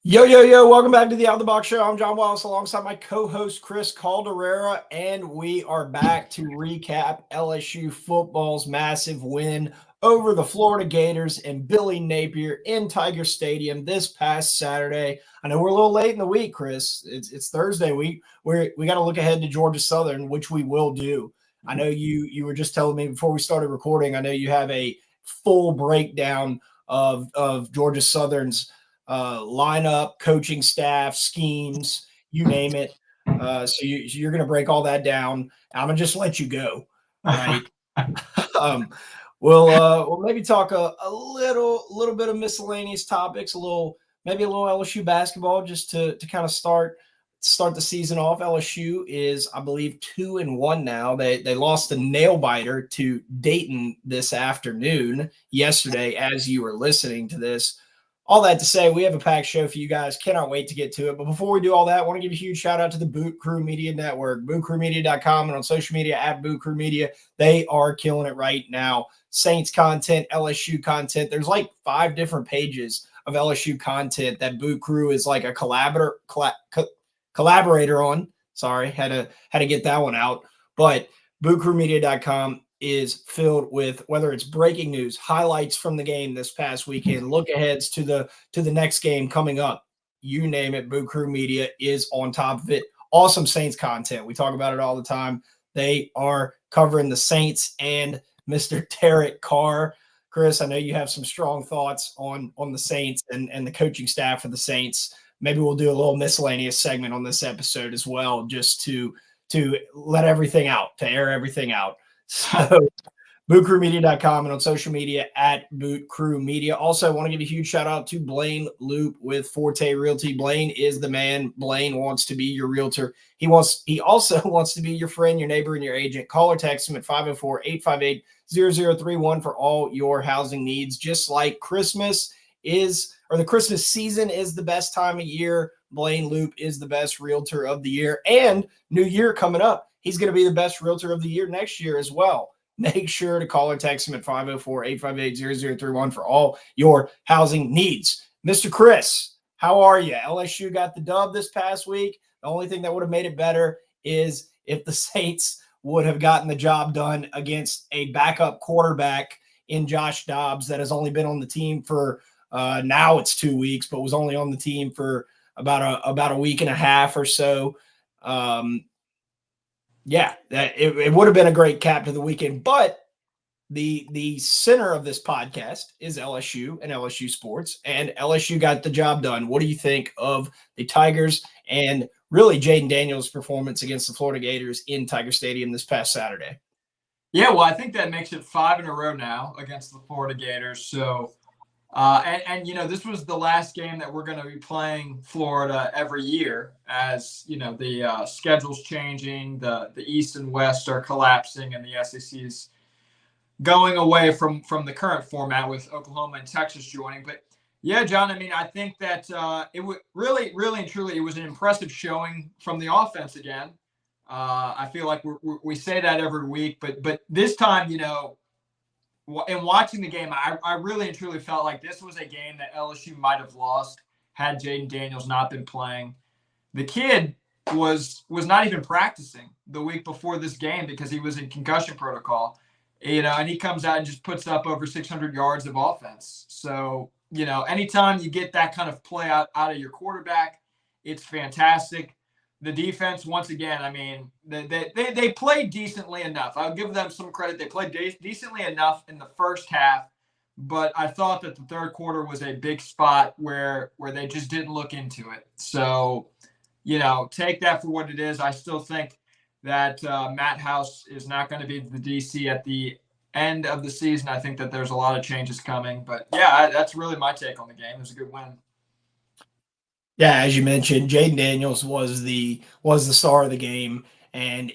Yo, yo, yo, welcome back to the Out of the Box Show. I'm John Wallace alongside my co-host Chris Calderera, and we are back to recap LSU football's massive win over the Florida Gators and Billy Napier in Tiger Stadium this past Saturday. I know we're a little late in the week, Chris. It's Thursday week. We got to look ahead to Georgia Southern, which we will do. I know you were just telling me before we started recording, I know you have a full breakdown of Georgia Southern's lineup, coaching staff, schemes, you name it. So you're going to break all that down. I'm going to just let you go. All right. We'll maybe talk a little bit of miscellaneous topics, maybe a little LSU basketball just to kind of start the season off. LSU is, I believe, 2-1 now. They lost a nail biter to Dayton this afternoon, yesterday, as you were listening to this. All that to say, we have a packed show for you guys. Cannot wait to get to it. But before we do all that, I want to give a huge shout out to the Boot Crew Media Network, bootcrewmedia.com, and on social media at Boot Crew Media. They are killing it right now. Saints content, LSU content. There's like 5 different pages of LSU content that Boot Crew is like a collaborator on. Sorry, had to get that one out. But bootcrewmedia.com is filled with, whether it's breaking news, highlights from the game this past weekend, look aheads to the next game coming up. You name it, Boot Crew Media is on top of it. Awesome Saints content. We talk about it all the time. They are covering the Saints and Mr. Derek Carr. Chris, I know you have some strong thoughts on the Saints and the coaching staff of the Saints. Maybe we'll do a little miscellaneous segment on this episode as well, just to let everything out, to air everything out. So bootcrewmedia.com and on social media at Boot Crew Media. Also, I want to give a huge shout out to Blaine Loop with Forte Realty. Blaine is the man. Blaine wants to be your realtor. He also wants to be your friend, your neighbor, and your agent. Call or text him at 504-858-0031 for all your housing needs. Just like Christmas the Christmas season is the best time of year, Blaine Loop is the best realtor of the year. And New Year coming up, he's going to be the best realtor of the year next year as well. Make sure to call or text him at 504-858-0031 for all your housing needs. Mr. Chris, how are you? LSU got the dub this past week. The only thing that would have made it better is if the Saints would have gotten the job done against a backup quarterback in Josh Dobbs that has only been on the team for now it's 2 weeks, but was only on the team for about a week and a half or so. It would have been a great cap to the weekend, but the center of this podcast is LSU and LSU sports, and LSU got the job done. What do you think of the Tigers and really Jayden Daniels' performance against the Florida Gators in Tiger Stadium this past Saturday? Yeah, well, I think that makes it 5 in a row now against the Florida Gators. So, this was the last game that we're going to be playing Florida every year, as the schedule's changing, the East and West are collapsing, and the SEC's going away from the current format with Oklahoma and Texas joining. But yeah, John, I mean, I think that it would really and truly, it was an impressive showing from the offense again. I feel like we say that every week, but this time, in watching the game, I really and truly felt like this was a game that LSU might have lost had Jayden Daniels not been playing. The kid was not even practicing the week before this game because he was in concussion protocol, and he comes out and just puts up over 600 yards of offense. So, anytime you get that kind of play out of your quarterback, it's fantastic. The defense, once again, I mean, they played decently enough. I'll give them some credit. They played decently enough in the first half, but I thought that the third quarter was a big spot where they just didn't look into it. So, take that for what it is. I still think that Matt House is not going to be the DC at the end of the season. I think that there's a lot of changes coming. But, yeah, that's really my take on the game. It was a good win. Yeah, as you mentioned, Jayden Daniels was the star of the game, and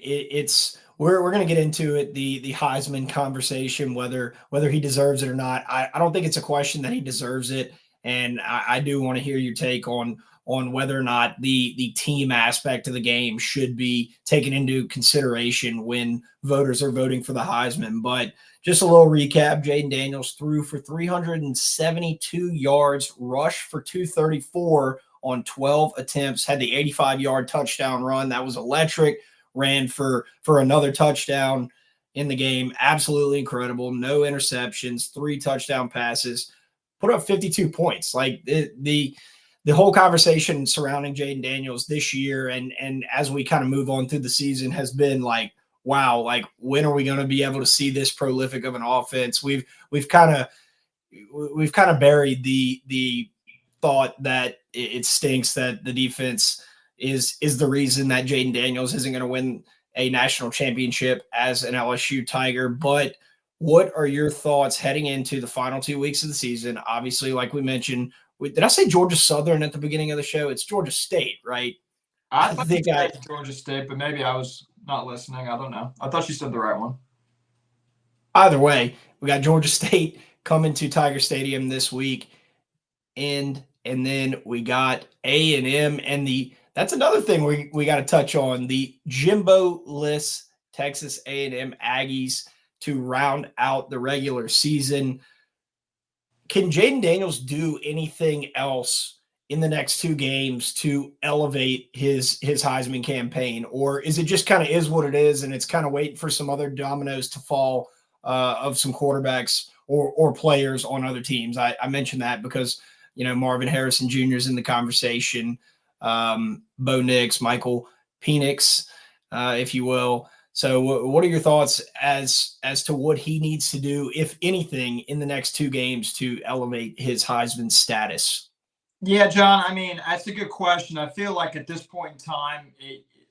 we're going to get into it, the Heisman conversation, whether he deserves it or not. I don't think it's a question that he deserves it, and I do want to hear your take on whether or not the team aspect of the game should be taken into consideration when voters are voting for the Heisman. But just a little recap: Jayden Daniels threw for 372 yards, rushed for 234. on 12 attempts, had the 85-yard touchdown run. That was electric. Ran for another touchdown in the game. Absolutely incredible. No interceptions, 3 touchdown passes, put up 52 points. Like the whole conversation surrounding Jayden Daniels this year and as we kind of move on through the season has been like, wow, like when are we going to be able to see this prolific of an offense? We've kind of buried the thought that it stinks that the defense is the reason that Jayden Daniels isn't going to win a national championship as an LSU Tiger. But what are your thoughts heading into the final 2 weeks of the season? Obviously, like we mentioned, did I say Georgia Southern at the beginning of the show? It's Georgia State, right? I thought you said Georgia State, but maybe I was not listening. I don't know. I thought you said the right one. Either way, we got Georgia State coming to Tiger Stadium this week, and then we got A&M, and that's another thing we got to touch on, the Jimbo-less Texas A&M Aggies to round out the regular season. Can Jayden Daniels do anything else in the next 2 games to elevate his Heisman campaign? Or is it just kind of is what it is, and it's kind of waiting for some other dominoes to fall of some quarterbacks or players on other teams? I mentioned that because, Marvin Harrison Jr. is in the conversation, Bo Nix, Michael Penix, if you will. So what are your thoughts as to what he needs to do, if anything, in the next 2 games to elevate his Heisman status? Yeah, John, I mean, that's a good question. I feel like at this point in time,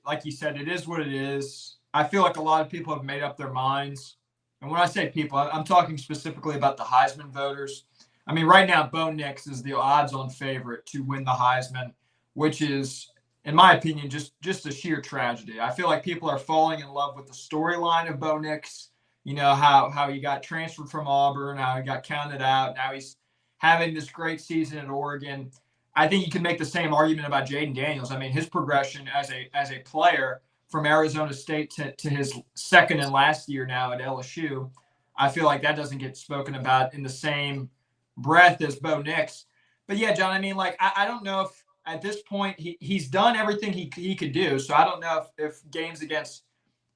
like you said, it is what it is. I feel like a lot of people have made up their minds. And when I say people, I'm talking specifically about the Heisman voters. I mean, right now, Bo Nix is the odds-on favorite to win the Heisman, which is, in my opinion, just a sheer tragedy. I feel like people are falling in love with the storyline of Bo Nix. How he got transferred from Auburn, how he got counted out. Now he's having this great season at Oregon. I think you can make the same argument about Jayden Daniels. I mean, his progression as a player from Arizona State to his second and last year now at LSU, I feel like that doesn't get spoken about in the same breath as Bo Nix. But yeah, John, I mean, like, I don't know if at this point he's done everything he could do. So I don't know if games against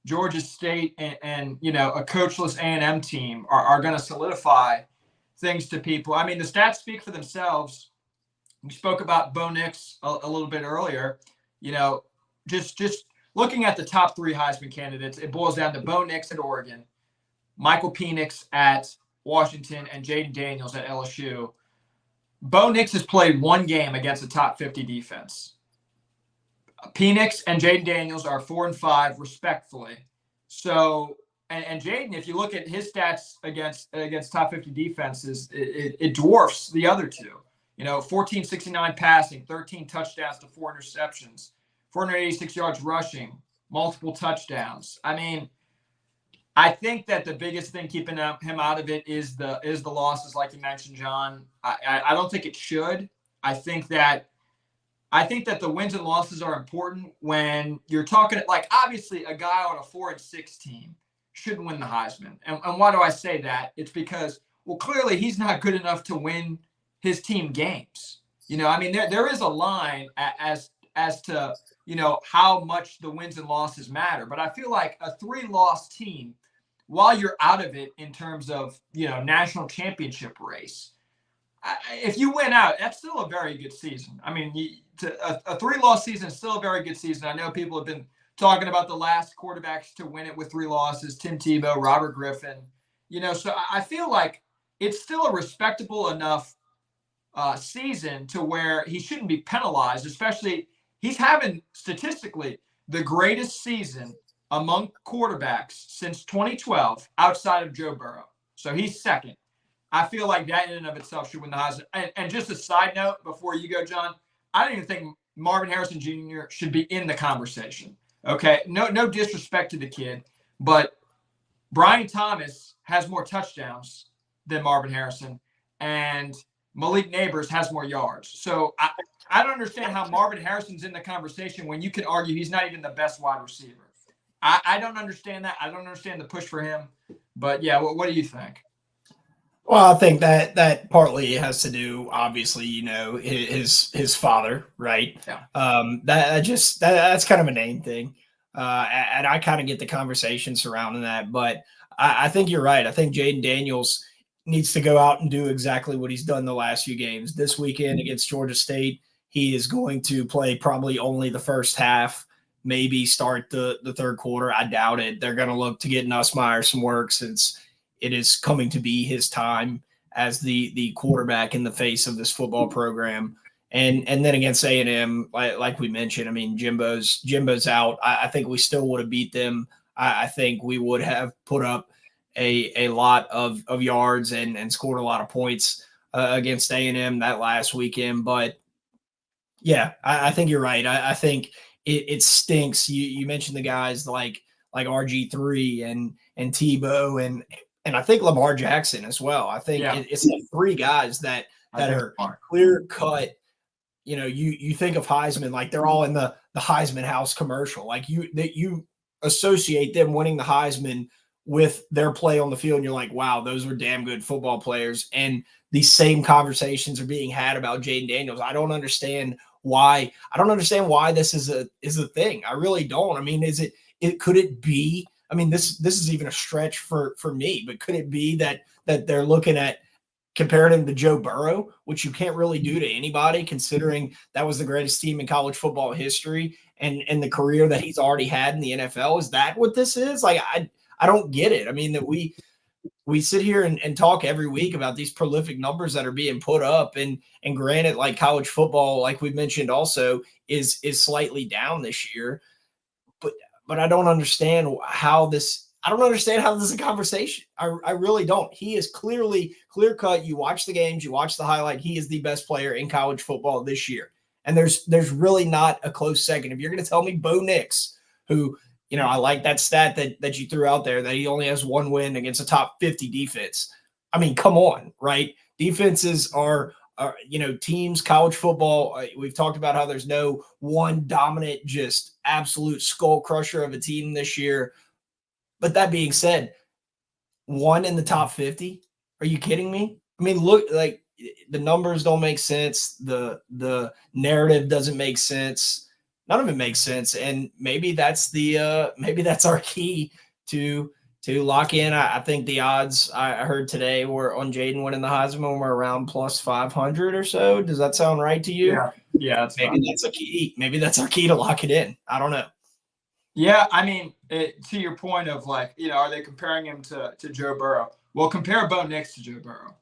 Georgia State and a coachless A&M team are going to solidify things to people. I mean, the stats speak for themselves. We spoke about Bo Nix a little bit earlier. Just looking at the top 3 Heisman candidates, it boils down to Bo Nix at Oregon, Michael Penix at Washington, and Jayden Daniels at LSU. Bo Nix has played 1 game against a top 50 defense. Penix and Jayden Daniels are 4 and 5, respectfully. So, and Jayden, if you look at his stats against top 50 defenses, it dwarfs the other 2. 1469 passing, 13 touchdowns to 4 interceptions, 486 yards rushing, multiple touchdowns. I mean, I think that the biggest thing keeping him out of it is the losses, like you mentioned, John. I don't think it should. I think that the wins and losses are important when you're talking, like, obviously a guy on a 4-6 team shouldn't win the Heisman. And why do I say that? It's because, well, clearly he's not good enough to win his team games. I mean, there is a line as to, how much the wins and losses matter. But I feel like a 3-loss team, while you're out of it in terms of, national championship race, if you win out, that's still a very good season. I mean, a 3-loss season is still a very good season. I know people have been talking about the last quarterbacks to win it with 3 losses, Tim Tebow, Robert Griffin. So I feel like it's still a respectable enough season to where he shouldn't be penalized, especially he's having statistically the greatest season among quarterbacks since 2012 outside of Joe Burrow. So he's second. I feel like that in and of itself should win the Heisman. And just a side note before you go, John, I don't even think Marvin Harrison Jr. should be in the conversation. Okay, no disrespect to the kid, but Brian Thomas has more touchdowns than Marvin Harrison, and Malik Neighbors has more yards. So I don't understand how Marvin Harrison's in the conversation when you can argue he's not even the best wide receiver. I don't understand that. I don't understand the push for him. But, yeah, what do you think? Well, I think that partly has to do, obviously, his father, right? Yeah. That's kind of a name thing, and I kind of get the conversation surrounding that. But I think you're right. I think Jayden Daniels needs to go out and do exactly what he's done the last few games. This weekend against Georgia State, he is going to play probably only the first half, maybe start the third quarter. I doubt it. They're going to look to get Nussmeier some work since it is coming to be his time as the quarterback in the face of this football program. And then against A&M, like we mentioned, I mean, Jimbo's out. I think we still would have beat them. I think we would have put up a lot of yards and scored a lot of points against A&M that last weekend. But yeah, I think you're right. I think it stinks. You mentioned the guys like RG3 and Tebow and I think Lamar Jackson as well. I think it's the three guys that are clear cut. You think of Heisman like they're all in the Heisman House commercial. Like you associate them winning the Heisman with their play on the field, and you're like, wow, those were damn good football players. And these same conversations are being had about Jayden Daniels. I don't understand why. I don't understand why this is a thing. I really don't. I mean, could it be? I mean, this is even a stretch for me, but could it be that they're looking at comparing him to Joe Burrow, which you can't really do to anybody, considering that was the greatest team in college football history and the career that he's already had in the NFL? Is that what this is? Like, I don't get it. I mean, that we sit here and talk every week about these prolific numbers that are being put up, and granted, like college football, like we mentioned also, is slightly down this year, but I don't understand how this. I don't understand how this is a conversation. I really don't. He is clearly clear cut. You watch the games, you watch the highlight. He is the best player in college football this year, and there's really not a close second. If you're going to tell me Bo Nix, who I like that stat that you threw out there, that he only has one win against a top 50 defense. I mean, come on, right? Defenses are teams, college football. We've talked about how there's no one dominant, just absolute skull crusher of a team this year. But that being said, one in the top 50? Are you kidding me? I mean, look, like the numbers don't make sense. The narrative doesn't make sense. None of it makes sense. And maybe that's our key to lock in. I think the odds I heard today were on Jayden winning the Heisman were around plus 500 or so. Does that sound right to you? Yeah. That's a key. Maybe that's our key to lock it in. I don't know. Yeah, I mean, to your point of like, are they comparing him to Joe Burrow? Well, compare Bo Nix to Joe Burrow.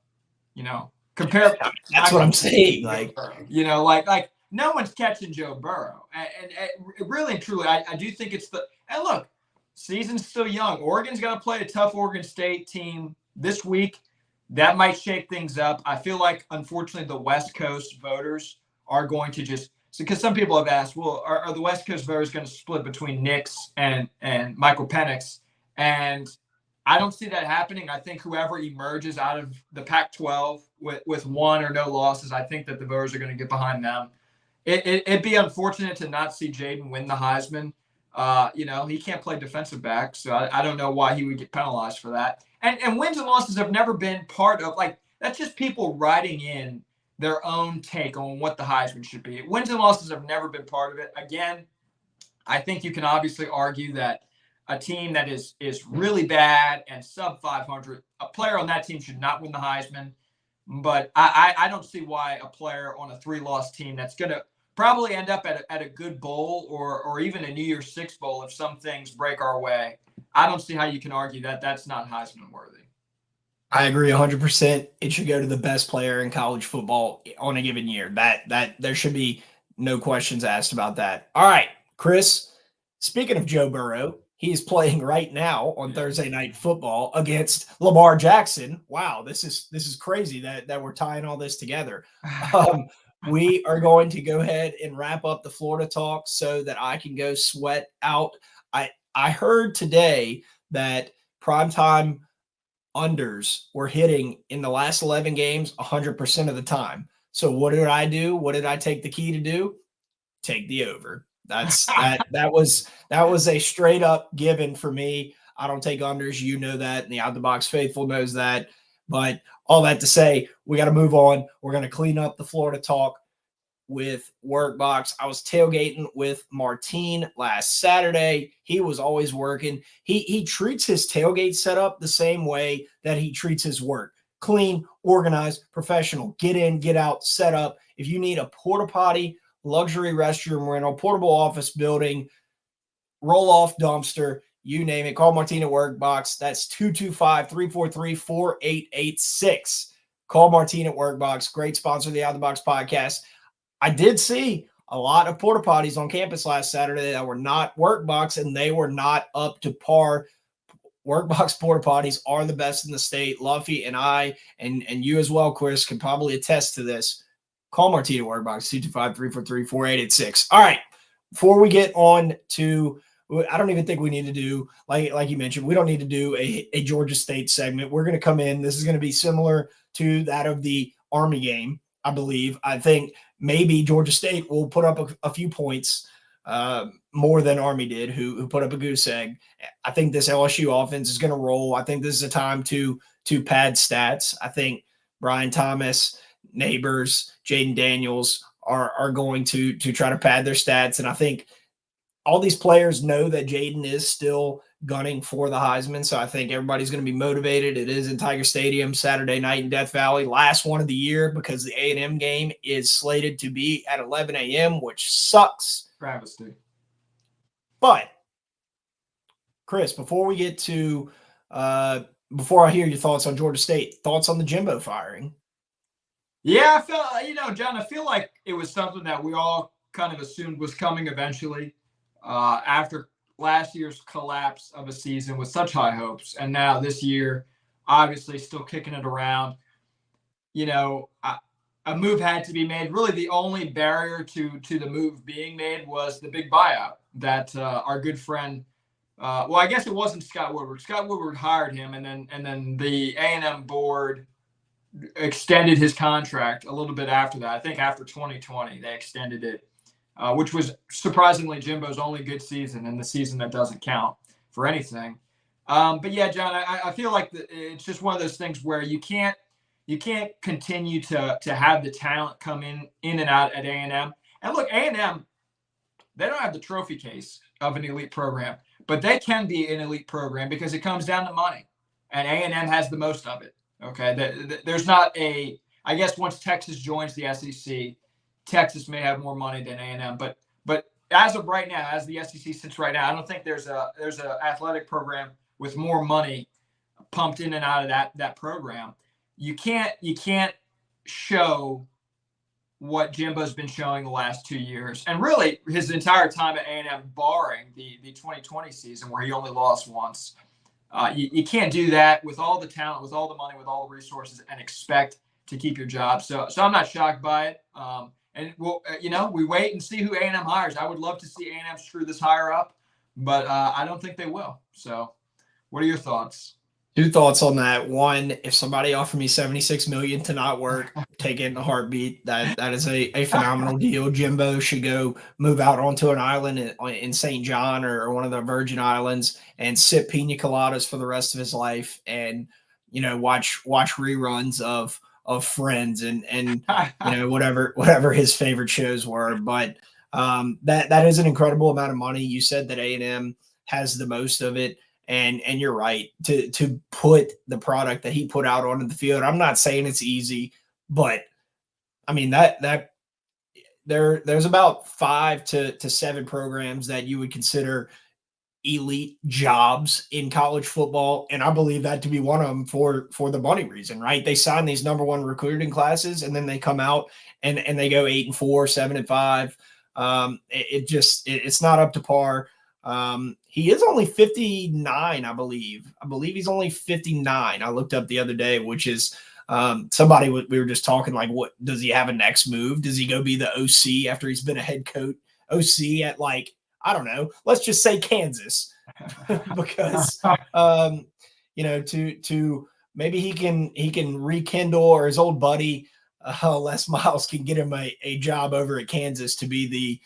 Compare. That's what I'm saying. Like, like no one's catching Joe Burrow, and really and truly, I do think it's and look, season's still young. Oregon's got to play a tough Oregon State team this week. That might shake things up. I feel like, unfortunately, the West Coast voters are going to just. Because some people have asked, well, are the West Coast voters going to split between Nix and Michael Penix? And I don't see that happening. I think whoever emerges out of the Pac-12 with one or no losses, I think that the voters are going to get behind them. It'd be unfortunate to not see Jayden win the Heisman. He can't play defensive back, so I don't know why he would get penalized for that. And wins and losses have never been part of, like, that's just people writing in their own take on what the Heisman should be. Wins and losses have never been part of it. Again, I think you can obviously argue that a team that is really bad and sub 500, a player on that team should not win the Heisman. But I don't see why a player on a 3-loss team that's going to probably end up at a good bowl or even a New Year's Six bowl if some things break our way. I don't see how you can argue that that's not Heisman worthy. I agree 100%. It should go to the best player in college football on a given year. That there should be no questions asked about that. All right, Chris, speaking of Joe Burrow, he is playing right now on Thursday Night Football against Lamar Jackson. Wow, this is crazy that we're tying all this together. We are going to go ahead and wrap up the Florida talk so that I can go sweat out. I heard today that primetime unders were hitting in the last 11 games 100% of the time. So what did I do? What did I take the key to do? Take the over. That was a straight up given for me. I don't take unders. You know that. And the Out the Box Faithful knows that. But all that to say, we got to move on. We're going to clean up the Florida talk with Workbox. I was tailgating with Martine last Saturday. He was always working. He treats his tailgate setup the same way that he treats his work. Clean, organized, professional. Get in, get out, set up. If you need a porta potty, luxury restroom rental, portable office building, roll-off dumpster, you name it, call Martine at Workbox. That's 225-343-4886. Call Martine at Workbox. Great sponsor of the Out of the Box podcast. I did see a lot of porta potties on campus last Saturday that were not Workbox, and they were not up to par. Workbox porta potties are the best in the state. Luffy and I, and you as well, Chris, can probably attest to this. Call Martine at Workbox, 225-343-4886. All right, before we get on to, I don't even think we need to do, like you mentioned, we don't need to do a Georgia State segment. We're going to come in. This is going to be similar to that of the Army game, I believe. I think maybe Georgia State will put up a few points more than Army did, who put up a goose egg. I think this LSU offense is going to roll. I think this is a time to pad stats. I think Brian Thomas, Neighbors, Jayden Daniels are going to try to pad their stats. And I think all these players know that Jayden is still gunning for the Heisman. So I think everybody's going to be motivated. It is in Tiger Stadium Saturday night in Death Valley, last one of the year, because the A&M game is slated to be at 11 a.m., which sucks. Travesty. But Chris, before we get to before I hear your thoughts on Georgia State, thoughts on the Jimbo firing? Yeah, I felt, John, I feel like it was something that we all kind of assumed was coming eventually after last year's collapse of a season with such high hopes. And now this year, obviously still kicking it around. A move had to be made. Really, the only barrier to the move being made was the big buyout that our good friend, well, I guess it wasn't Scott Woodward. Scott Woodward hired him, and then the A&M board extended his contract a little bit after that. I think after 2020, they extended it, which was surprisingly Jimbo's only good season and the season that doesn't count for anything. But yeah, John, I feel like it's just one of those things where you can't continue to have the talent come in and out at A&M. And look, A&M, they don't have the trophy case of an elite program, but they can be an elite program because it comes down to money, and A&M has the most of it. Okay, there's not I guess once Texas joins the SEC, Texas may have more money than A&M, but as of right now, as the SEC sits right now, I don't think there's a athletic program with more money pumped in and out of that program. You can't show what Jimbo's been showing the last 2 years, and really his entire time at A&M, barring the 2020 season where he only lost once. You can't do that with all the talent, with all the money, with all the resources, and expect to keep your job. So I'm not shocked by it. And we'll, we wait and see who A&M hires. I would love to see A&M screw this hire up, but I don't think they will. So what are your thoughts? Two thoughts on that. One, if somebody offered me $76 million to not work, take it in a heartbeat. That is a phenomenal deal. Jimbo should go move out onto an island in St. John or one of the Virgin Islands and sip pina coladas for the rest of his life, and watch reruns of Friends and whatever his favorite shows were. But that is an incredible amount of money. You said that A&M has the most of it. And you're right, to put the product that he put out onto the field. I'm not saying it's easy, but I mean that there's about 5 to 7 programs that you would consider elite jobs in college football, and I believe that to be one of them for the money reason, right? They sign these number 1 recruiting classes, and then they come out and they go 8-4, 7-5. It's not up to par. He is only 59, I believe. I believe he's only 59. I looked up the other day, which is somebody we were just talking, like, what does he have a next move? Does he go be the OC after he's been a head coach OC at, like, I don't know, let's just say Kansas, because to maybe he can rekindle, or his old buddy Les Miles can get him a job over at Kansas to be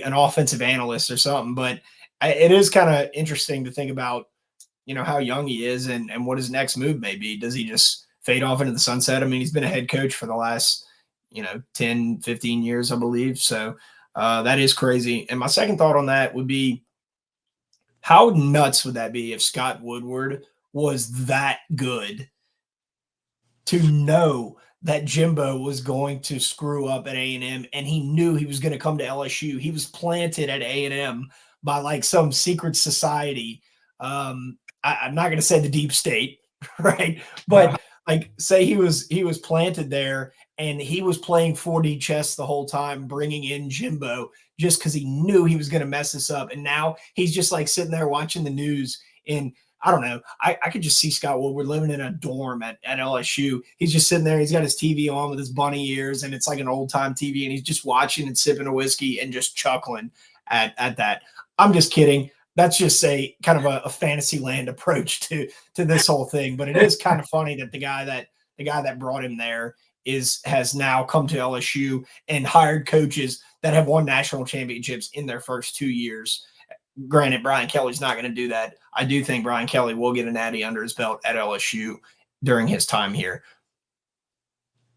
an offensive analyst or something. But it is kind of interesting to think about, how young he is and what his next move may be. Does he just fade off into the sunset. I mean, he's been a head coach for the last, 10, 15 years, I believe. So that is crazy. And my second thought on that would be, how nuts would that be if Scott Woodward was that good to know that Jimbo was going to screw up at A&M, and he knew he was going to come to LSU. He was planted at A&M by like some secret society. I'm not going to say the deep state, right? But like, say he was planted there, and he was playing 4D chess the whole time, bringing in Jimbo just because he knew he was going to mess this up. And now he's just like sitting there watching the news in, I don't know. I could just see Scott Woodward living in a dorm at LSU. He's just sitting there. He's got his TV on with his bunny ears, and it's like an old time TV, and he's just watching and sipping a whiskey and just chuckling at that. I'm just kidding. That's just a kind of a fantasy land approach to this whole thing. But it is kind of funny that the guy that brought him there has now come to LSU and hired coaches that have won national championships in their first 2 years. Granted, Brian Kelly's not going to do that. I do think Brian Kelly will get a natty under his belt at LSU during his time here.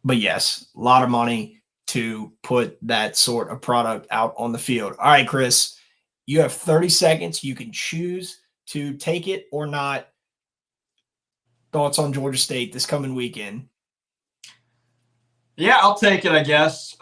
But yes, a lot of money to put that sort of product out on the field. All right, Chris, you have 30 seconds. You can choose to take it or not. Thoughts on Georgia State this coming weekend? Yeah, I'll take it, I guess.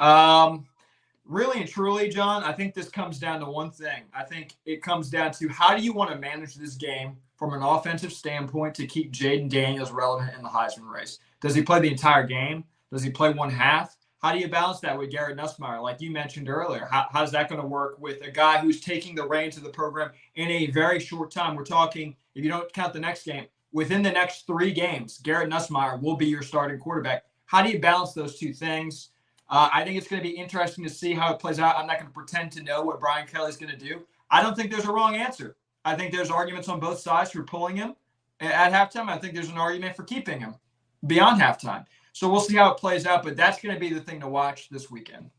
Really and truly, John, I think this comes down to one thing. I think it comes down to, how do you want to manage this game from an offensive standpoint to keep Jayden Daniels relevant in the Heisman race? Does he play the entire game? Does he play one half? How do you balance that with Garrett Nussmeier, like you mentioned earlier? How's that going to work with a guy who's taking the reins of the program in a very short time? We're talking, if you don't count the next game, within the next 3 games, Garrett Nussmeier will be your starting quarterback. How do you balance those two things? I think it's going to be interesting to see how it plays out. I'm not going to pretend to know what Brian Kelly's going to do. I don't think there's a wrong answer. I think there's arguments on both sides for pulling him at halftime. I think there's an argument for keeping him beyond halftime. So we'll see how it plays out, but that's going to be the thing to watch this weekend.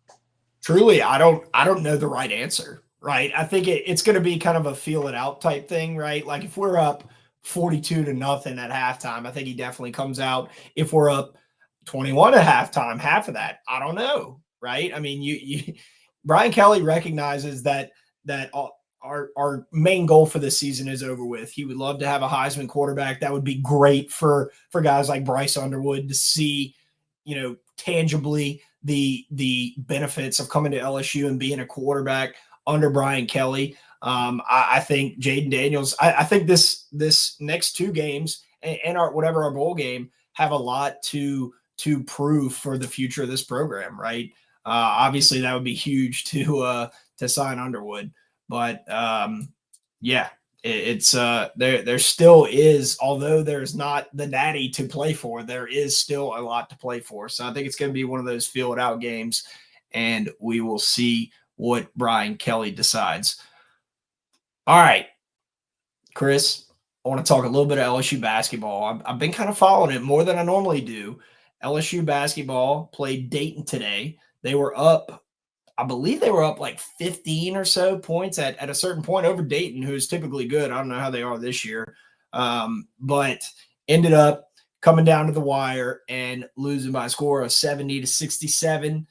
Truly, I don't know the right answer, right? I think it's going to be kind of a feel it out type thing, right? Like if we're up 42-0 at halftime, I think he definitely comes out. If we're up 21 at halftime, half of that, I don't know, right? I mean, you Brian Kelly recognizes that our main goal for this season is over with. He would love to have a Heisman quarterback. That would be great for guys like Bryce Underwood to see, tangibly the benefits of coming to LSU and being a quarterback under Brian Kelly. I think Jayden Daniels, I think this next 2 games and our bowl game have a lot to prove for the future of this program, right? Obviously, that would be huge to sign Underwood, but it's there still is, although there's not the natty to play for, there is still a lot to play for. So I think it's going to be one of those feel it out games, and we will see what Brian Kelly decides. All right, Chris, I want to talk a little bit of LSU basketball. I've been kind of following it more than I normally do. LSU basketball played Dayton today. They were up, I believe they were up like 15 or so points at a certain point over Dayton, who is typically good. I don't know how they are this year, but ended up coming down to the wire and losing by a score of 70-67.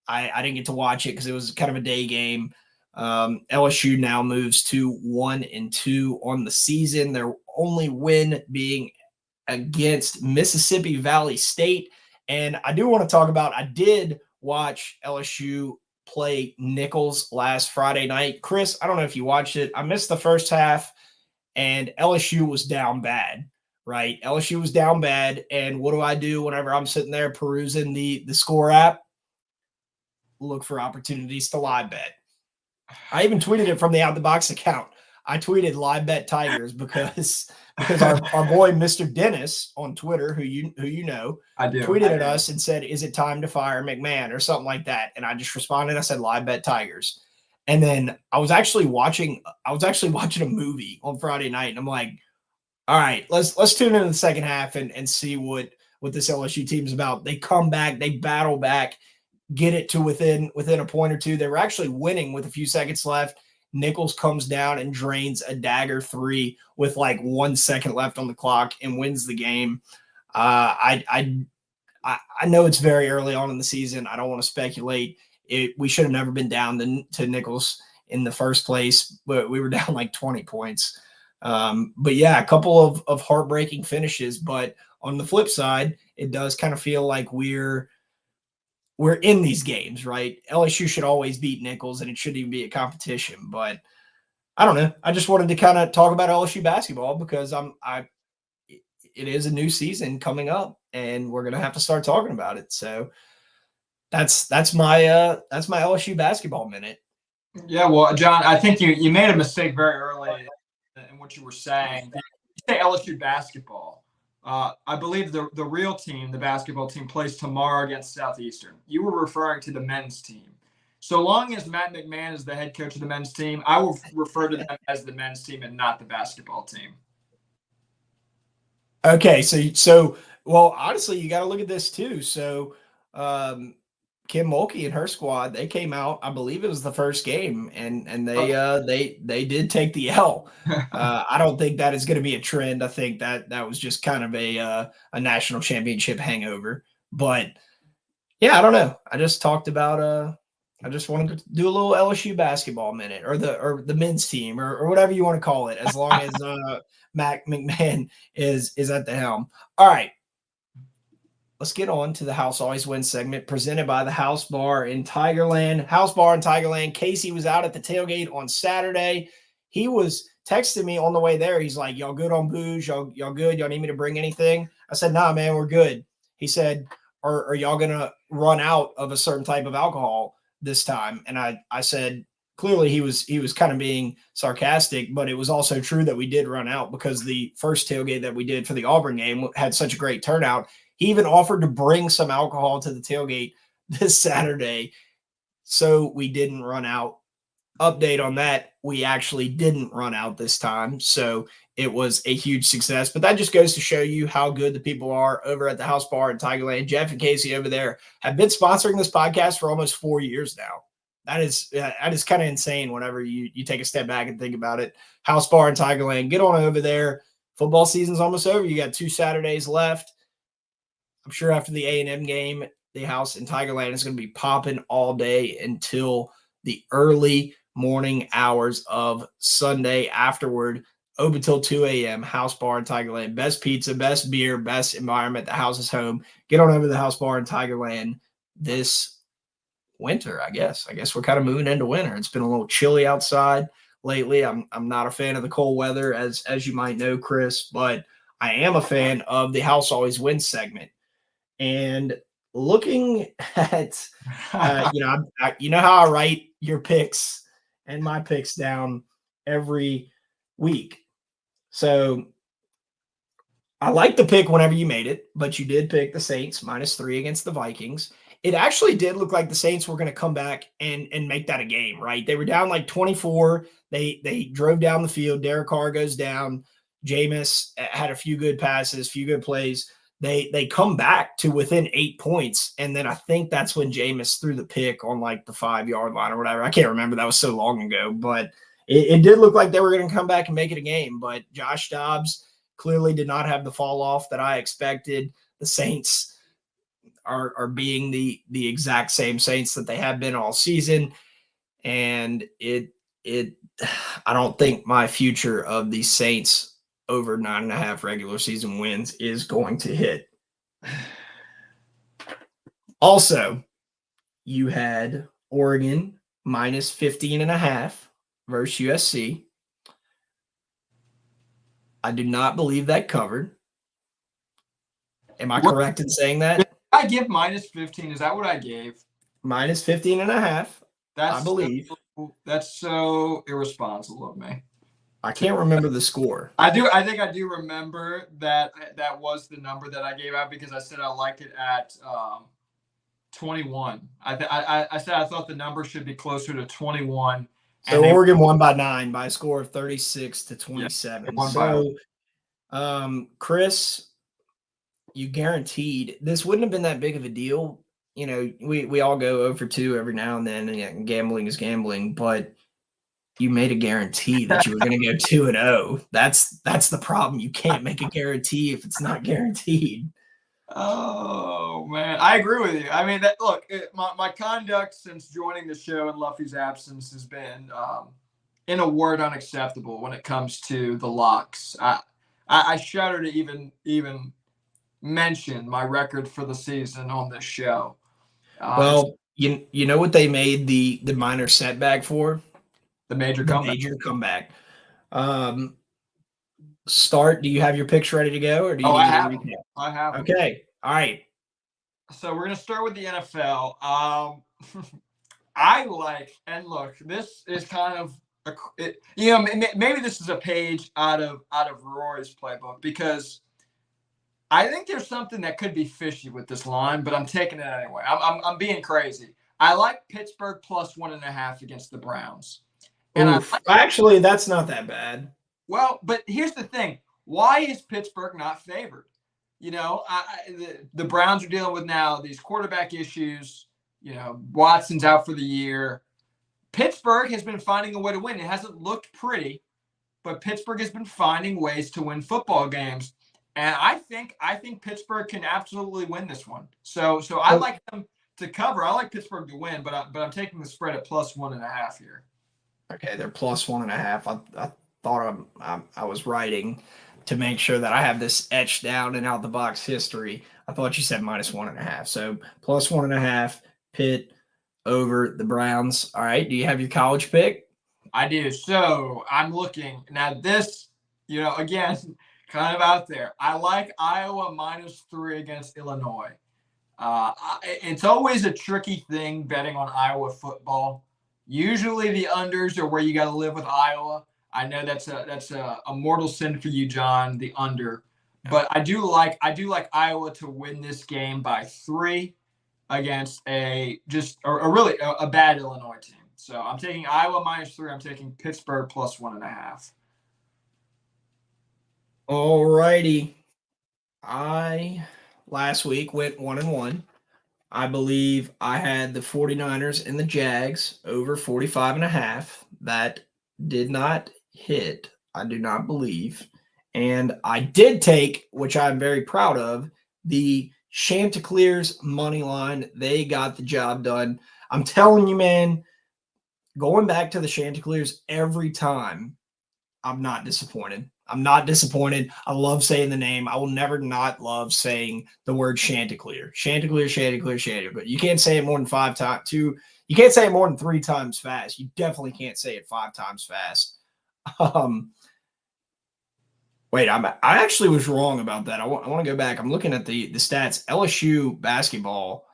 I didn't get to watch it because it was kind of a day game. LSU now moves to 1-2 on the season. Their only win being against Mississippi Valley State. And I do want to talk about, I did watch LSU play Nichols last Friday night. Chris, I don't know if you watched it. I missed the first half, and LSU was down bad, right? LSU was down bad. And what do I do whenever I'm sitting there perusing the score app? Look for opportunities to live bet. I even tweeted it from the Out the Box account. I tweeted live bet Tigers because our boy Mr. Dennis on Twitter, who you know, tweeted at us and said, "Is it time to fire McMahon?" or something like that. And I just responded. I said, "Live bet Tigers." And then I was actually watching a movie on Friday night, and I'm like, "All right, let's tune into the second half and see what this LSU team's about." They come back, they battle back, get it to within a point or two. They were actually winning with a few seconds left. Nichols comes down and drains a dagger 3 with like 1 second left on the clock and wins the game. I know it's very early on in the season. I don't want to speculate. We should have never been down to Nichols in the first place, but we were down like 20 points. But yeah, a couple of heartbreaking finishes. But on the flip side, it does kind of feel like we're in these games, right? LSU should always beat Nichols, and it shouldn't even be a competition. But I don't know. I just wanted to kind of talk about LSU basketball because it is a new season coming up, and we're gonna have to start talking about it. So that's my LSU basketball minute. Yeah, well, John, I think you made a mistake very early in what you were saying. You say LSU basketball. I believe the real team, the basketball team, plays tomorrow against Southeastern. You were referring to the men's team. So long as Matt McMahon is the head coach of the men's team, I will refer to them as the men's team and not the basketball team. Okay, so well, honestly, you got to look at this too. So Kim Mulkey and her squad, they came out, I believe it was the first game, and they did take the L. I don't think that is going to be a trend. I think that was just kind of a national championship hangover. But yeah, I don't know. I just talked about I just wanted to do a little LSU basketball minute, or the men's team, or whatever you want to call it, as long as Mac McMahon is at the helm. All right. Let's get on to the House Always Wins segment presented by the House Bar in Tigerland. House Bar in Tigerland. Casey was out at the tailgate on Saturday. He was texting me on the way there. He's like, y'all good on booze? Y'all good? Y'all need me to bring anything? I said, nah, man, we're good. He said, are y'all going to run out of a certain type of alcohol this time? And I said, clearly he was kind of being sarcastic, but it was also true that we did run out because the first tailgate that we did for the Auburn game had such a great turnout. He even offered to bring some alcohol to the tailgate this Saturday, so we didn't run out. Update on that, we actually didn't run out this time, so it was a huge success. But that just goes to show you how good the people are over at the House Bar in Tigerland. Jeff and Casey over there have been sponsoring this podcast for almost 4 years now. That is kind of insane whenever you take a step back and think about it. House Bar in Tigerland, get on over there. Football season's almost over. You got 2 Saturdays left. I'm sure after the A&M game, the house in Tigerland is going to be popping all day until the early morning hours of Sunday afterward, open until 2 a.m. House Bar in Tigerland. Best pizza, best beer, best environment. The house is home. Get on over to the House Bar in Tigerland this winter, I guess. I guess we're kind of moving into winter. It's been a little chilly outside lately. I'm not a fan of the cold weather, as you might know, Chris, but I am a fan of the House Always Wins segment. And looking at, you know how I write your picks and my picks down every week. So I like the pick whenever you made it, but you did pick the Saints -3 against the Vikings. It actually did look like the Saints were going to come back and make that a game, right? They were down like 24. They drove down the field. Derek Carr goes down. Jameis had a few good passes, few good plays. They come back to within 8 points, and then I think that's when Jameis threw the pick on like the 5-yard line or whatever. I can't remember. That was so long ago, but it did look like they were going to come back and make it a game. But Josh Dobbs clearly did not have the fall off that I expected. The Saints are being the exact same Saints that they have been all season, and I don't think my future of the Saints over 9.5 regular season wins is going to hit. Also, you had Oregon -15.5 versus USC. I do not believe that covered. Am I correct in saying that? Did I give -15? Is that what I gave? -15.5. I believe. That's so irresponsible of me. I can't remember the score. I think I do remember that was the number that I gave out because I said I liked it at 21. I said I thought the number should be closer to 21. So Oregon won by 9 by a score of 36-27. Yeah, so, Chris, you guaranteed this wouldn't have been that big of a deal. You know, we all go over 2 every now and then, and gambling is gambling, but you made a guarantee that you were going to go 2-0. That's the problem. You can't make a guarantee if it's not guaranteed. Oh man, I agree with you. I mean, look, my conduct since joining the show in Luffy's absence has been, in a word, unacceptable when it comes to the locks. I shudder to even mention my record for the season on this show. Well, you know what they made the minor setback for? The major The comeback. major comeback. Um, do you have your picks ready to go, or do you Oh, need I me to have them. recap? I have them. Okay. All right. So we're gonna start with the NFL. I like, and look, this is kind of maybe this is a page out of Rory's playbook, because I think there's something that could be fishy with this line, but I'm taking it anyway. I'm being crazy. I like Pittsburgh plus 1.5 against the Browns, and I Oof. like, Actually, that's not that bad. well, but here's the thing: why is Pittsburgh not favored? The Browns are dealing with now these quarterback issues. Watson's out for the year. Pittsburgh has been finding a way to win. It hasn't looked pretty, but Pittsburgh has been finding ways to win football games. And I think Pittsburgh can absolutely win this one. So I like them to cover. I like Pittsburgh to win, but I'm taking the spread at plus 1.5 here. Okay, they're plus 1.5. I thought I was writing to make sure that I have this etched down and out the box history. I thought you said minus 1.5. So plus 1.5, Pitt over the Browns. All right. Do you have your college pick? I do. So I'm looking now. This, again, kind of out there. I like Iowa -3 against Illinois. It's always a tricky thing betting on Iowa football. Usually the unders are where you got to live with Iowa. I know that's a mortal sin for you, John, the under. But I do like Iowa to win this game by 3 against a really bad Illinois team. So I'm taking Iowa -3. I'm taking Pittsburgh plus 1.5. All righty. I last week went 1-1. I believe I had the 49ers and the Jags over 45.5. That did not hit, I do not believe. And I did take, which I'm very proud of, the Chanticleers money line. They got the job done. I'm telling you, man, going back to the Chanticleers every time, I'm not disappointed. I'm not disappointed. I love saying the name. I will never not love saying the word Chanticleer. Chanticleer, Chanticleer, Chanticleer. You can't say it more than 5 times. You can't say it more than 3 times fast. You definitely can't say it 5 times fast. Wait, I actually was wrong about that. I want to go back. I'm looking at the stats. LSU basketball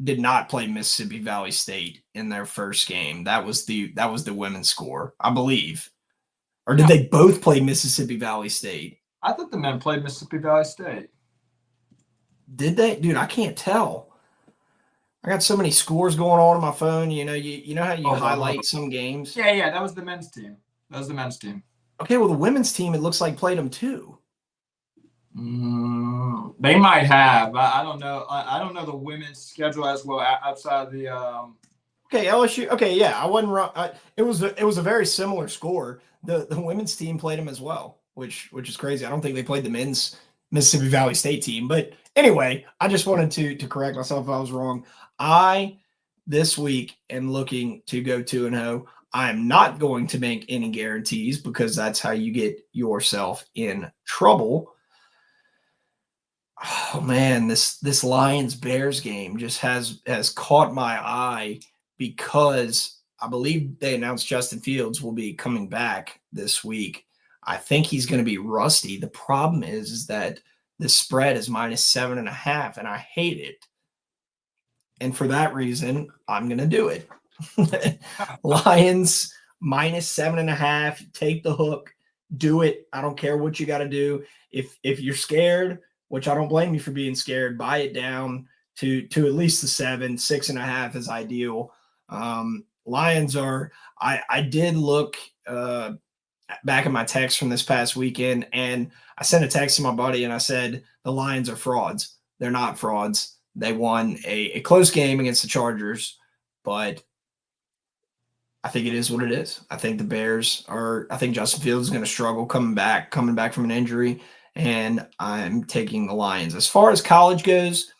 did not play Mississippi Valley State in their first game. That was the women's score, I believe. Or did they both play Mississippi Valley State? I thought the men played Mississippi Valley State. Did they? Dude, I can't tell. I got so many scores going on my phone. You know how you highlight some games? Yeah, that was the men's team. Okay, well, the women's team, it looks like, played them too. They might have. I don't know. I don't know the women's schedule as well outside the. Okay, LSU. Okay, yeah, I wasn't wrong. It was a very similar score. The women's team played them as well, which is crazy. I don't think they played the men's Mississippi Valley State team. But anyway, I just wanted to correct myself if I was wrong. I this week am looking to go 2-0. I am not going to make any guarantees because that's how you get yourself in trouble. Oh man, this Lions Bears game just has caught my eye because I believe they announced Justin Fields will be coming back this week. I think he's going to be rusty. The problem is that the spread is -7.5, and I hate it. And for that reason, I'm going to do it. Lions -7.5. Take the hook. Do it. I don't care what you got to do. If you're scared, which I don't blame you for being scared, buy it down to at least the 7. 6.5 is ideal. Lions are. I did look back at my text from this past weekend, and I sent a text to my buddy, and I said the Lions are frauds. They're not frauds. They won a close game against the Chargers, but I think it is what it is. I think the Bears are. I think Justin Fields is going to struggle coming back from an injury, and I'm taking the Lions. As far as college goes,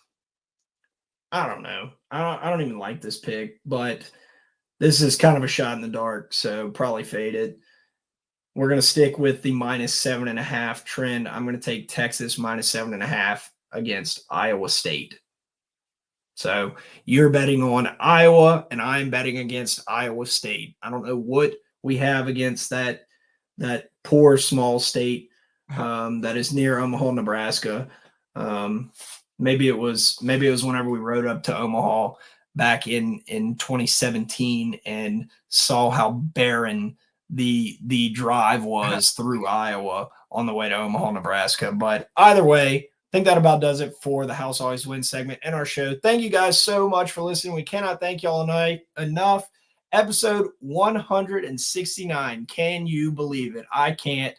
I don't know. I don't even like this pick, but this is kind of a shot in the dark, so probably fade it. We're going to stick with the -7.5 trend. I'm going to take Texas -7.5 against Iowa State. So you're betting on Iowa, and I'm betting against Iowa State. I don't know what we have against that poor small state that is near Omaha, Nebraska. Maybe it was whenever we rode up to Omaha back in 2017 and saw how barren the drive was through Iowa on the way to Omaha, Nebraska. But either way, I think that about does it for the House Always Wins segment in our show. Thank you guys so much for listening. We cannot thank y'all enough. Episode 169. Can you believe it? I can't.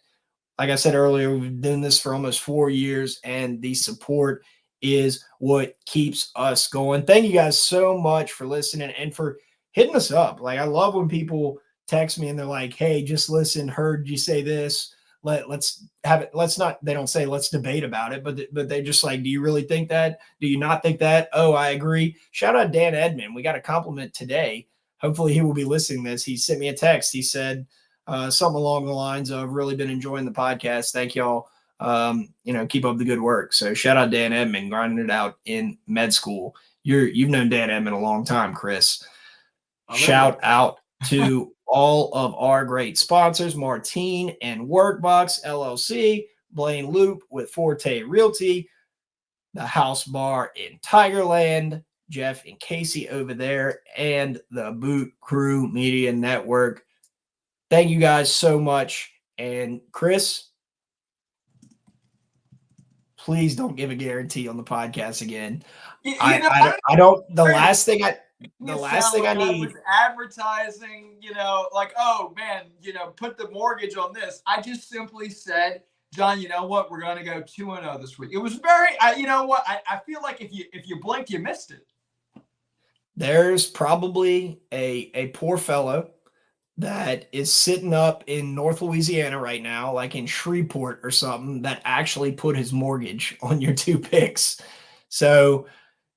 Like I said earlier, we've been doing this for almost 4 years, and the support is what keeps us going. Thank you guys so much for listening and for hitting us up. Like, I love when people text me and they're like, hey, just listen, heard you say this. Let's have it. Let's not, they don't say let's debate about it, but they just like, do you really think that? Do you not think that? Oh, I agree. Shout out Dan Edmond. We got a compliment today. Hopefully he will be listening to this. He sent me a text. He said something along the lines of really been enjoying the podcast. Thank y'all. Keep up the good work. So shout out Dan Edmond, grinding it out in med school. You've known Dan Edmond a long time, Chris. Shout out to all of our great sponsors, Martine and Workbox LLC, Blaine Loop with Forte Realty, the House Bar in Tigerland, Jeff and Casey over there, and the Boot Crew Media Network. Thank you guys so much. And Chris, please don't give a guarantee on the podcast again. I don't. The last thing I need was advertising, like, oh man, put the mortgage on this. I just simply said, John, you know what? We're going to go 2-0 this week. It was very, you know what? I feel like if you blinked, you missed it. There's probably a poor fellow that is sitting up in North Louisiana right now, like in Shreveport or something, that actually put his mortgage on your two picks. So,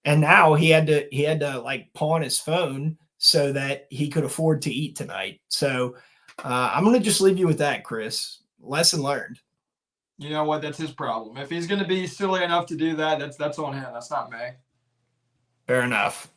and now he had to like pawn his phone so that he could afford to eat tonight. So I'm going to just leave you with that, Chris. Lesson learned. You know what? That's his problem. If he's going to be silly enough to do that, that's on him. That's not me. Fair enough.